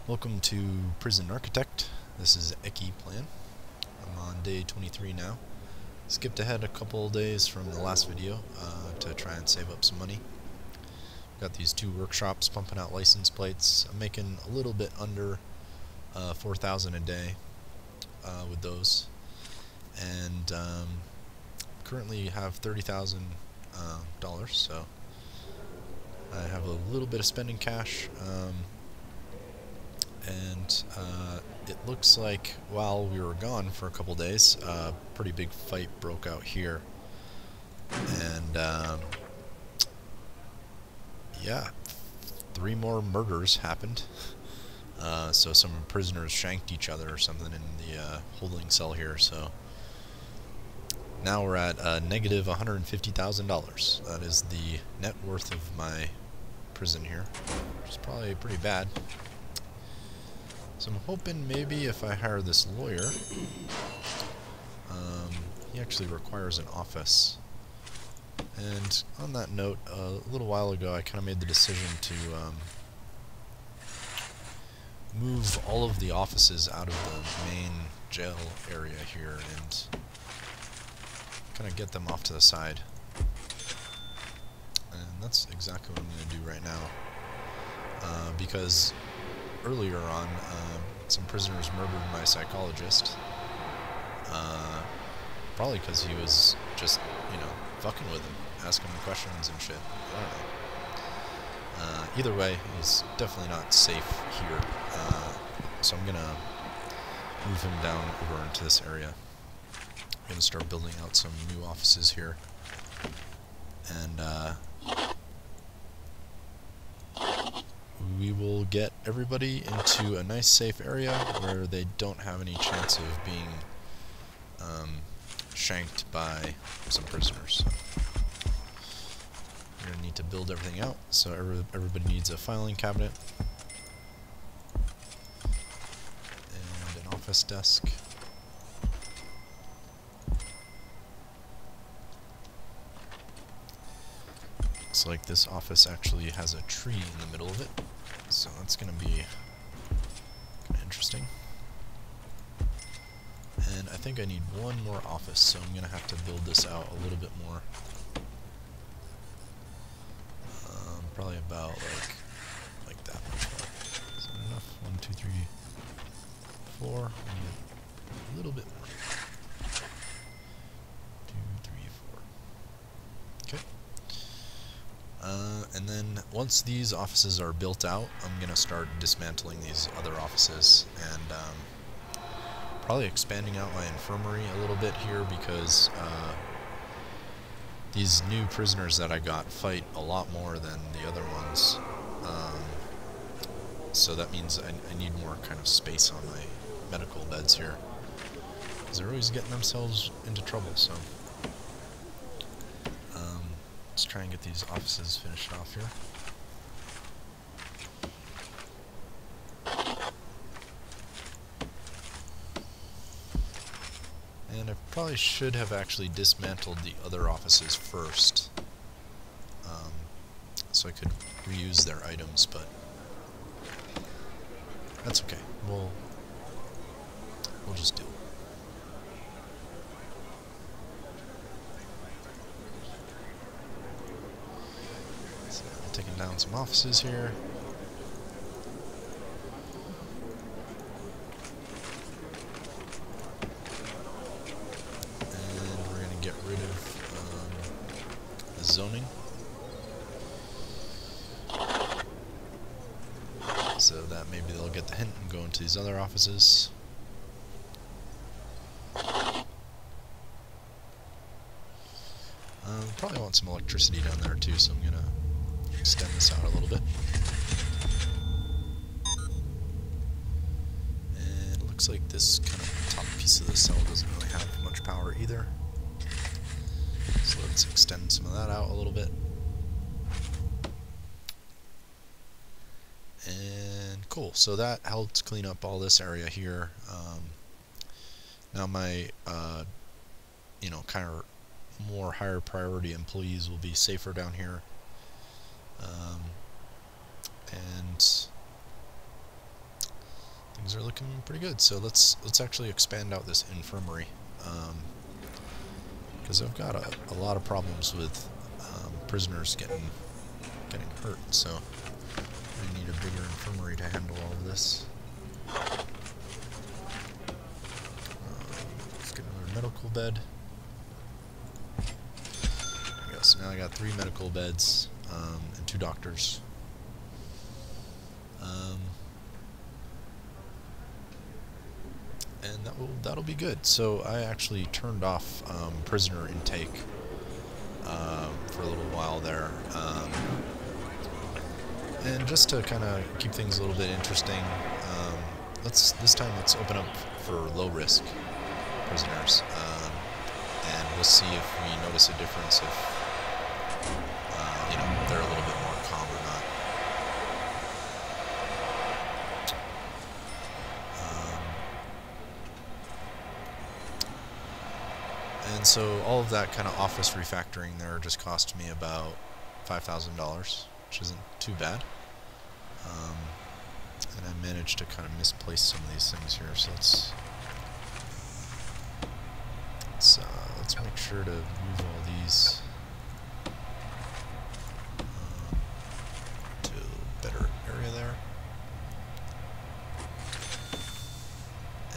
Welcome to Prison Architect. This is Eki Plan. I'm on day 23 now. Skipped ahead a couple days from the last video to try and save up some money. Got these two workshops pumping out license plates. I'm making a little bit under 4,000 a day with those, and currently have $30,000, so I have a little bit of spending cash. And it looks like while we were gone for a couple days, a pretty big fight broke out here, and yeah, 3 more murders happened. So some prisoners shanked each other or something in the holding cell here. So now we're at negative $150,000. That is the net worth of my prison here, which is probably pretty bad. So I'm hoping maybe if I hire this lawyer, he actually requires an office. And on that note, a little while ago I kind of made the decision to move all of the offices out of the main jail area here and kind of get them off to the side. And that's exactly what I'm going to do right now. Because earlier on, some prisoners murdered my psychologist, probably because he was just, fucking with him, asking him questions and shit. I don't know. Either way, he's definitely not safe here, so I'm gonna move him down over into this area. I'm gonna start building out some new offices here, and we will get everybody into a nice safe area where they don't have any chance of being shanked by some prisoners. We're going to need to build everything out, so everybody needs a filing cabinet and an office desk. Looks like this office actually has a tree in the middle of it, so that's going to be kind of interesting. And I think I need one more office, so I'm going to have to build this out a little bit more. Probably about like that much more. Is that enough? 1, 2, 3, 4. I need a little bit more. 2, 3, 4. Okay. And then once these offices are built out, I'm going to start dismantling these other offices and probably expanding out my infirmary a little bit here, because these new prisoners that I got fight a lot more than the other ones. So that means I need more kind of space on my medical beds here, because they're always getting themselves into trouble. So let's try and get these offices finished off here. And I probably should have actually dismantled the other offices first, so I could reuse their items, but that's okay. We'll just do it. So I'm taking down some offices here. Get rid of the zoning, so that maybe they'll get the hint and go into these other offices. Probably want some electricity down there too, so I'm gonna extend this out a little bit. And it looks like this kind of top piece of the cell doesn't really have much power either. So let's extend some of that out a little bit. And cool, so that helped clean up all this area here. Now my, kind of more higher priority employees will be safer down here. And things are looking pretty good. So let's actually expand out this infirmary, because I've got a lot of problems with prisoners getting hurt. So I need a bigger infirmary to handle all of this. Let's get another medical bed. There we go. So now I got 3 medical beds and 2 doctors. And that'll be good. So I actually turned off prisoner intake for a little while there, and just to kind of keep things a little bit interesting, this time let's open up for low risk prisoners, and we'll see if we notice a difference if you know, they're a little bit more calm or not. And so all of that kind of office refactoring there just cost me about $5,000, which isn't too bad. And I managed to kind of misplace some of these things here, so let's make sure to move all these to a better area there.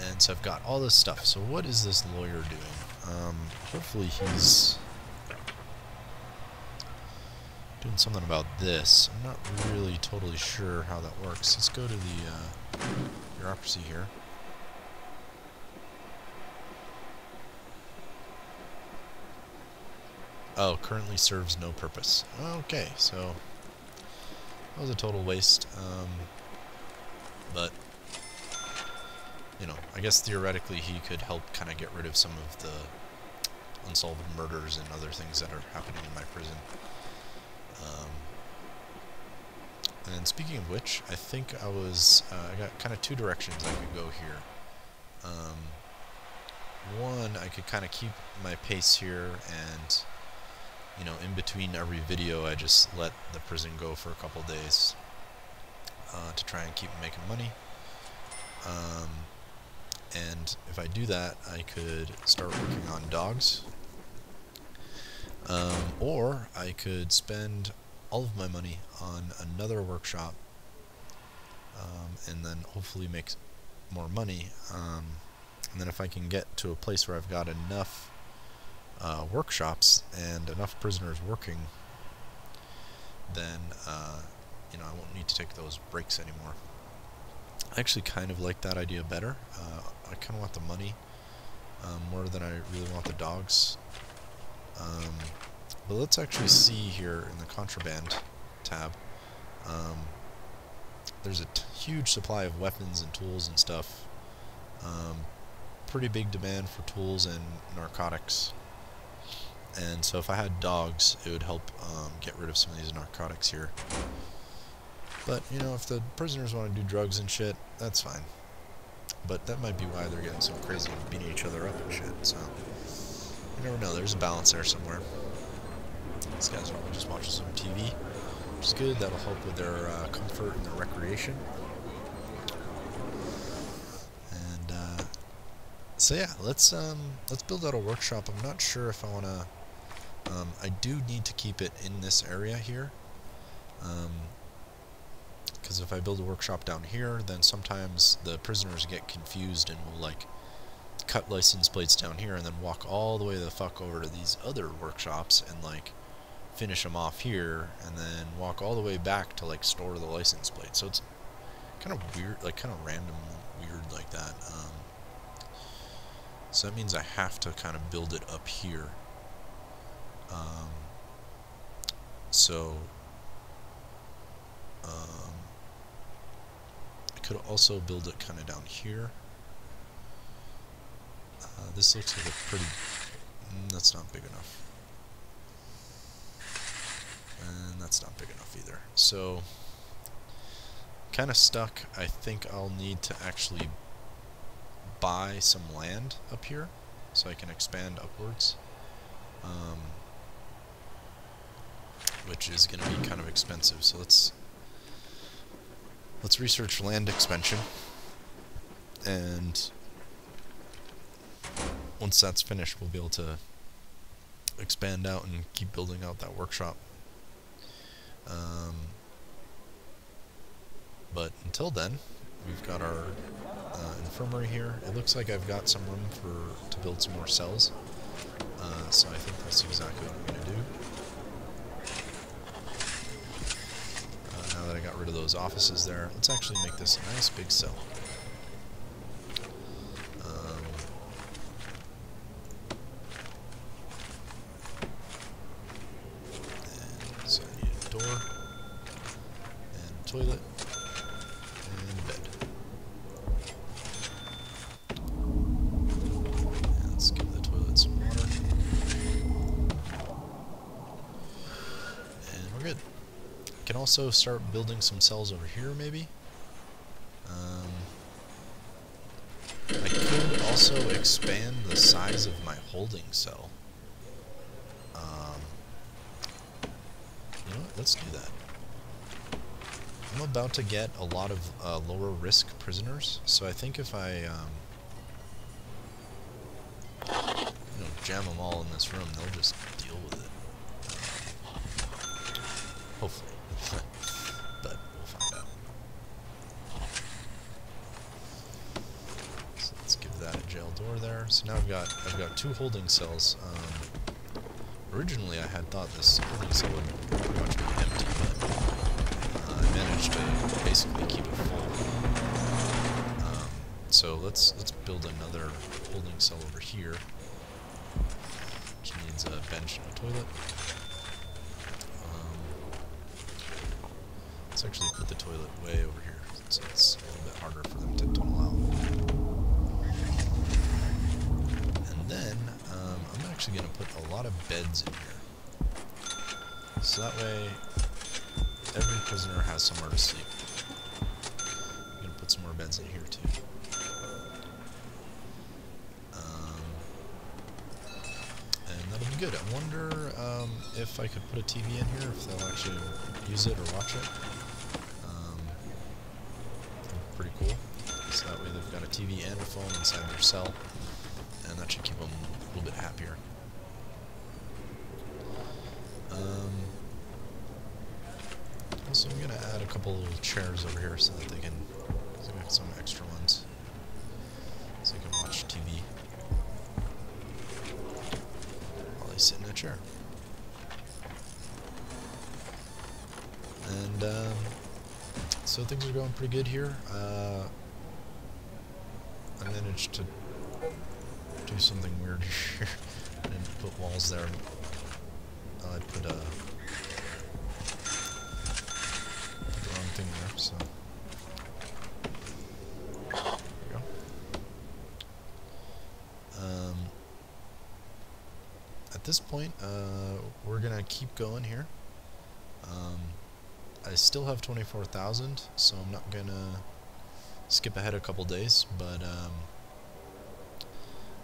And so I've got all this stuff. So what is this lawyer doing? Hopefully he's doing something about this. I'm not really totally sure how that works. Let's go to the bureaucracy here. Oh, currently serves no purpose. Okay, so that was a total waste. But you know, I guess theoretically he could help kind of get rid of some of the unsolved murders and other things that are happening in my prison. And speaking of which, I think I got kind of 2 directions I could go here. One, I could kind of keep my pace here, and you know, in between every video I just let the prison go for a couple days to try and keep making money. And if I do that, I could start working on dogs. Or I could spend all of my money on another workshop, and then hopefully make more money. And then if I can get to a place where I've got enough workshops and enough prisoners working, then you know, I won't need to take those breaks anymore. I actually kind of like that idea better. I kind of want the money more than I really want the dogs. But let's actually see here in the contraband tab. There's a huge supply of weapons and tools and stuff. Pretty big demand for tools and narcotics. And so if I had dogs, it would help get rid of some of these narcotics here. But, you know, if the prisoners want to do drugs and shit, that's fine. But that might be why they're getting so crazy and beating each other up and shit, so you never know, there's a balance there somewhere. These guys are just watching some TV, which is good. That'll help with their comfort and their recreation. And so yeah, let's build out a workshop. I'm not sure if I want to. I do need to keep it in this area here. Because if I build a workshop down here, then sometimes the prisoners get confused and will, like, cut license plates down here and then walk all the way the fuck over to these other workshops and, like, finish them off here and then walk all the way back to, like, store the license plate. So it's kind of weird, like, kind of random weird like that. So that means I have to kind of build it up here. I could also build it kind of down here. This looks like a pretty... that's not big enough. And that's not big enough either. So, kind of stuck. I think I'll need to actually buy some land up here so I can expand upwards. Which is going to be kind of expensive. So let's research land expansion. And once that's finished, we'll be able to expand out and keep building out that workshop. But until then, we've got our infirmary here. It looks like I've got some room to build some more cells. So I think that's exactly what I'm going to do. Now that I got rid of those offices there, let's actually make this a nice big cell. And so I need a door, and a toilet, and a bed. And let's give the toilet some water. And we're good. Can also start building some cells over here, maybe. I could also expand the size of my holding cell. You know what? Let's do that. I'm about to get a lot of lower risk prisoners, so I think if I you know, jam them all in this room, they'll just deal with it. Hopefully. But we'll find out. So let's give that a jail door there. So now I've got 2 holding cells. Originally I had thought this holding cell would pretty much be empty, but I managed to basically keep it full. So let's build another holding cell over here, which needs a bench and a toilet. Let's actually put the toilet way over here, so it's a little bit harder for them to tunnel out. And then, I'm actually going to put a lot of beds in here. So that way, every prisoner has somewhere to sleep. I'm going to put some more beds in here too. And that'll be good. I wonder if I could put a TV in here, if they'll actually use it or watch it. Pretty cool. So that way they've got a TV and a phone inside their cell, and that should keep them a little bit happier. Also, I'm gonna add a couple little chairs over here so that they can get some extra ones, so they can watch TV while they sit in a chair. And so things are going pretty good here. I managed to do something weird here. I didn't put walls there. I put the wrong thing there, so there we go. At this point, we're gonna keep going here. I still have 24,000, so I'm not gonna skip ahead a couple days, but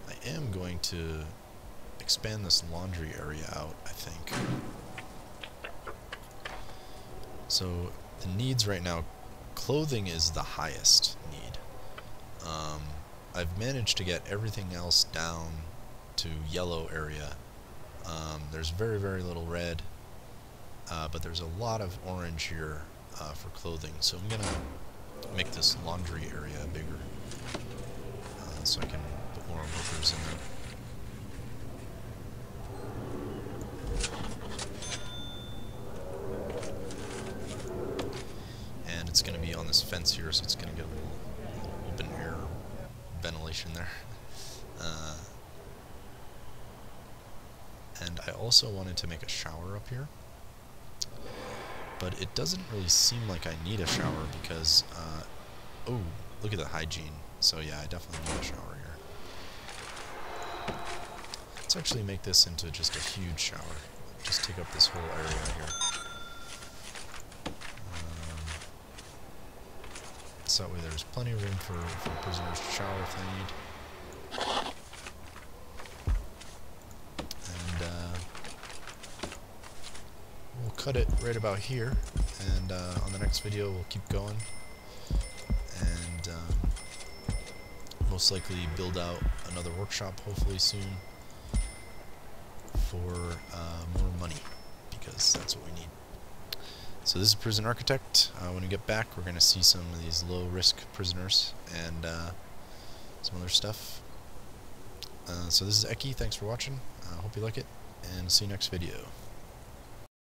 I am going to expand this laundry area out, I think. So the needs right now, clothing is the highest need. I've managed to get everything else down to yellow area. There's very, very little red. But there's a lot of orange here for clothing, so I'm going to make this laundry area bigger so I can put more workers in there. And it's going to be on this fence here, so it's going to get a little open air ventilation there. And I also wanted to make a shower up here. But it doesn't really seem like I need a shower because, oh, look at the hygiene. So yeah, I definitely need a shower here. Let's actually make this into just a huge shower. Just take up this whole area here. So that way there's plenty of room for prisoners to shower if they need. We'll cut it right about here, and on the next video we'll keep going, and most likely build out another workshop hopefully soon for more money, because that's what we need. So this is Prison Architect. When we get back, we're going to see some of these low-risk prisoners and some other stuff. So this is Eki. Thanks for watching. Hope you like it, and see you next video.